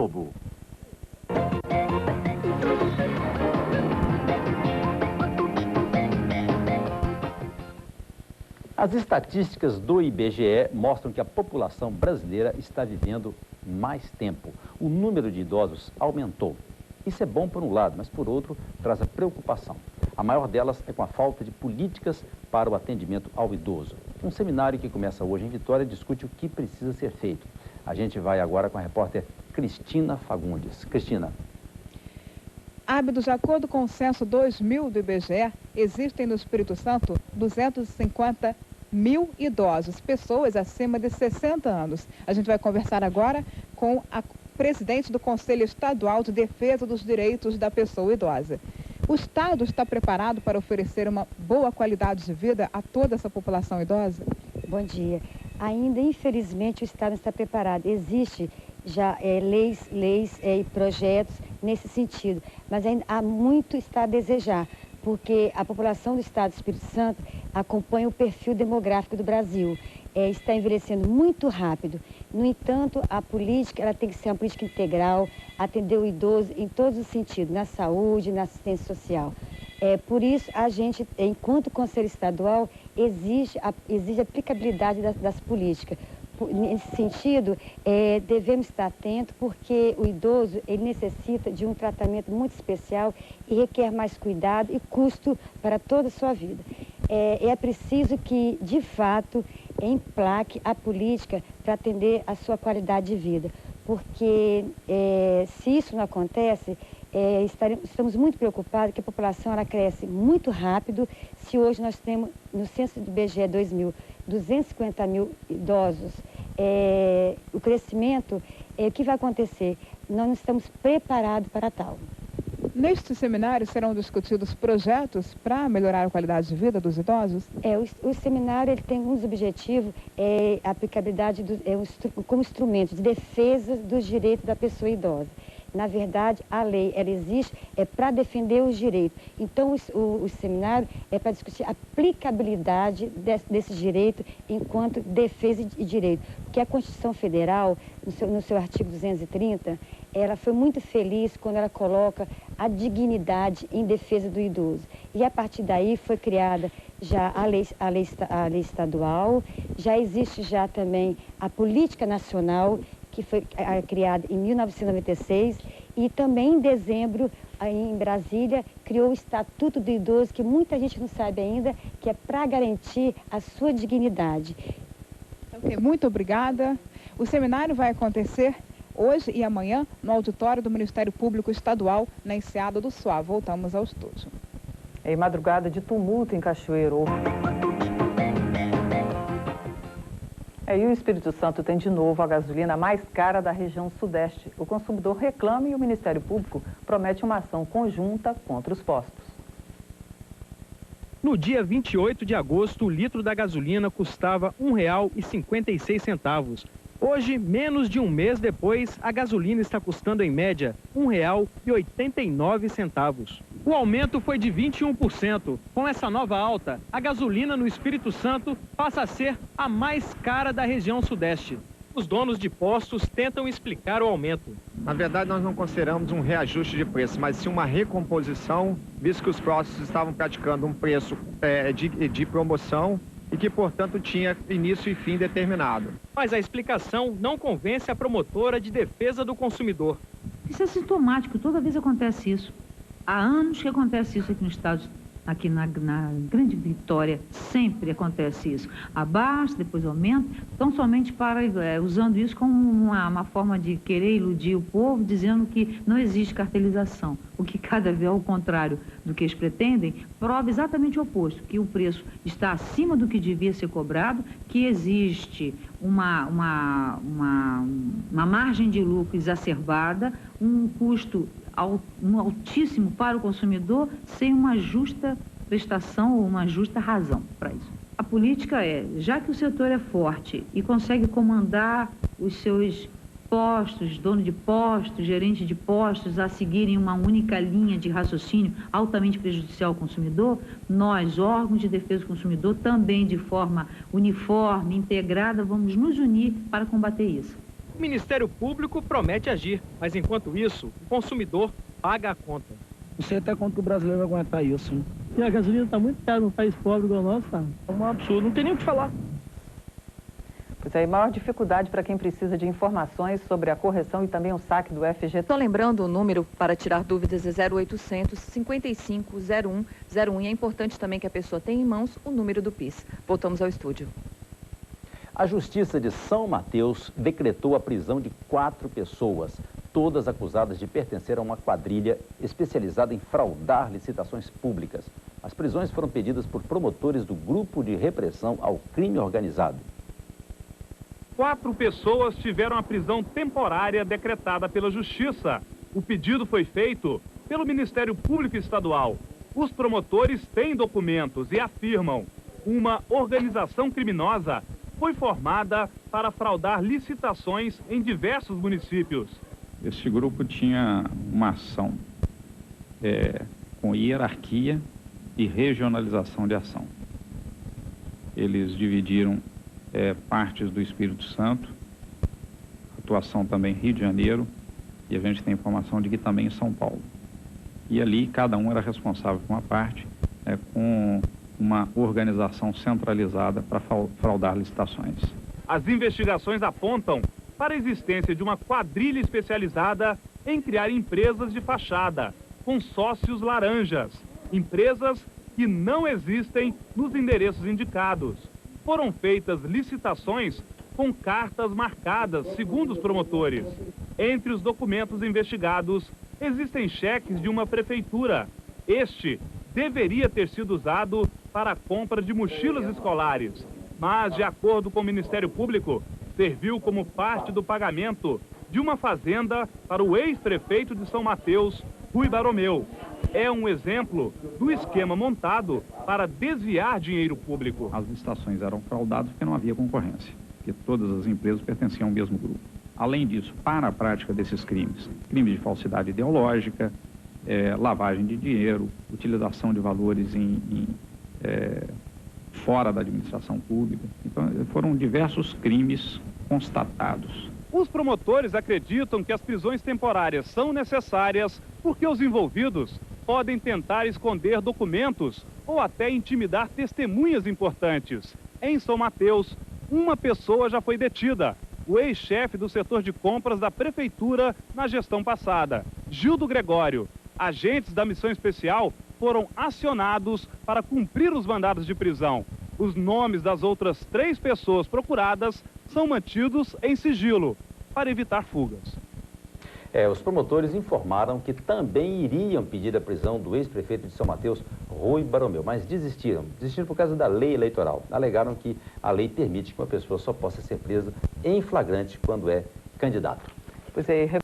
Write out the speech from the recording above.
Sobo. As estatísticas do IBGE mostram que a população brasileira está vivendo mais tempo. O número de idosos aumentou. Isso é bom por um lado, mas por outro traz a preocupação. A maior delas é com a falta de políticas para o atendimento ao idoso. Um seminário que começa hoje em Vitória discute o que precisa ser feito. A gente vai agora com a repórter Cristina Fagundes. Cristina. Ábidos, de acordo com o censo 2000 do IBGE, existem no Espírito Santo 250 mil idosos, pessoas acima de 60 anos. A gente vai conversar agora com a presidente do Conselho Estadual de Defesa dos Direitos da Pessoa Idosa. O Estado está preparado para oferecer uma boa qualidade de vida a toda essa população idosa? Bom dia. Ainda, infelizmente, o Estado não está preparado. Existe já leis e projetos nesse sentido, mas ainda há muito está a desejar, porque a população do Estado do Espírito Santo acompanha o perfil demográfico do Brasil. Está envelhecendo muito rápido. No entanto, a política ela tem que ser uma política integral, atender o idoso em todos os sentidos, na saúde, na assistência social. Por isso, a gente, enquanto Conselho Estadual, exige a aplicabilidade das políticas. Nesse sentido, devemos estar atentos porque o idoso ele necessita de um tratamento muito especial e requer mais cuidado e custo para toda a sua vida. É preciso que, de fato, emplaque a política para atender a sua qualidade de vida, porque se isso não acontece, estamos muito preocupados que a população ela cresce muito rápido. Se hoje nós temos, no censo do IBGE 2000, 250 mil idosos, o crescimento, o que vai acontecer? Nós não estamos preparados para tal. Neste seminário serão discutidos projetos para melhorar a qualidade de vida dos idosos? O seminário ele tem um dos objetivos, a aplicabilidade como instrumento de defesa dos direitos da pessoa idosa. Na verdade, a lei ela existe para defender os direitos. Então, o seminário é para discutir a aplicabilidade desse direito enquanto defesa e direito. Porque a Constituição Federal, no seu artigo 230, ela foi muito feliz quando ela coloca a dignidade em defesa do idoso. E a partir daí foi criada já a lei estadual, já existe já também a política nacional, que foi criada em 1996, e também em dezembro, em Brasília, criou o Estatuto do Idoso, que muita gente não sabe ainda, que é para garantir a sua dignidade. Ok, muito obrigada. O seminário vai acontecer hoje e amanhã no auditório do Ministério Público Estadual, na Enseada do Suá. Voltamos ao estúdio. Em madrugada de tumulto em Cachoeiro. E o Espírito Santo tem de novo a gasolina mais cara da região sudeste. O consumidor reclama e o Ministério Público promete uma ação conjunta contra os postos. No dia 28 de agosto, o litro da gasolina custava R$ 1,56. Hoje, menos de um mês depois, a gasolina está custando em média R$ 1,89. O aumento foi de 21%. Com essa nova alta, a gasolina no Espírito Santo passa a ser a mais cara da região sudeste. Os donos de postos tentam explicar o aumento. Na verdade, nós não consideramos um reajuste de preço, mas sim uma recomposição, visto que os postos estavam praticando um preço de promoção e que, portanto, tinha início e fim determinado. Mas a explicação não convence a promotora de defesa do consumidor. Isso é sintomático, toda vez acontece isso. Há anos que acontece isso aqui no estado, aqui na Grande Vitória, sempre acontece isso. Abaixa, depois aumenta, tão somente usando isso como uma forma de querer iludir o povo, dizendo que não existe cartelização. O que cada vez, ao contrário do que eles pretendem, prova exatamente o oposto, que o preço está acima do que devia ser cobrado, que existe uma margem de lucro exacerbada, um custo altíssimo para o consumidor, sem uma justa prestação ou uma justa razão para isso. A política já que o setor é forte e consegue comandar os seus postos, dono de postos, gerente de postos, a seguirem uma única linha de raciocínio altamente prejudicial ao consumidor, nós, órgãos de defesa do consumidor, também de forma uniforme, integrada, vamos nos unir para combater isso. O Ministério Público promete agir, mas enquanto isso, o consumidor paga a conta. Não sei até quanto que o brasileiro vai aguentar isso, né? E a gasolina está muito cara num país pobre igual o nosso, tá? É um absurdo, não tem nem o que falar. Pois é, maior dificuldade para quem precisa de informações sobre a correção e também o saque do FGTS. Só lembrando, o número para tirar dúvidas é 0800 55 01 01 e é importante também que a pessoa tenha em mãos o número do PIS. Voltamos ao estúdio. A Justiça de São Mateus decretou a prisão de 4 pessoas, todas acusadas de pertencer a uma quadrilha especializada em fraudar licitações públicas. As prisões foram pedidas por promotores do Grupo de Repressão ao Crime Organizado. 4 pessoas tiveram a prisão temporária decretada pela Justiça. O pedido foi feito pelo Ministério Público Estadual. Os promotores têm documentos e afirmam: uma organização criminosa foi formada para fraudar licitações em diversos municípios. Este grupo tinha uma ação com hierarquia e regionalização de ação. Eles dividiram partes do Espírito Santo, atuação também Rio de Janeiro, e a gente tem informação de que também em São Paulo. E ali cada um era responsável por uma parte, com uma organização centralizada para fraudar licitações. As investigações apontam para a existência de uma quadrilha especializada em criar empresas de fachada, com sócios laranjas, empresas que não existem nos endereços indicados. Foram feitas licitações com cartas marcadas, segundo os promotores. Entre os documentos investigados, existem cheques de uma prefeitura. Este deveria ter sido usado para a compra de mochilas escolares, mas, de acordo com o Ministério Público, serviu como parte do pagamento de uma fazenda para o ex-prefeito de São Mateus, Rui Baromeu. É um exemplo do esquema montado para desviar dinheiro público. As licitações eram fraudadas porque não havia concorrência, porque todas as empresas pertenciam ao mesmo grupo. Além disso, para a prática desses crimes, crime de falsidade ideológica, lavagem de dinheiro, utilização de valores fora da administração pública. Então, foram diversos crimes constatados. Os promotores acreditam que as prisões temporárias são necessárias porque os envolvidos podem tentar esconder documentos ou até intimidar testemunhas importantes. Em São Mateus, uma pessoa já foi detida, o ex-chefe do setor de compras da prefeitura na gestão passada, Gildo Gregório. Agentes da missão especial foram acionados para cumprir os mandados de prisão. Os nomes das outras 3 pessoas procuradas são mantidos em sigilo, para evitar fugas. Os promotores informaram que também iriam pedir a prisão do ex-prefeito de São Mateus, Rui Baromeu, mas desistiram por causa da lei eleitoral. Alegaram que a lei permite que uma pessoa só possa ser presa em flagrante quando é candidato. Pois é.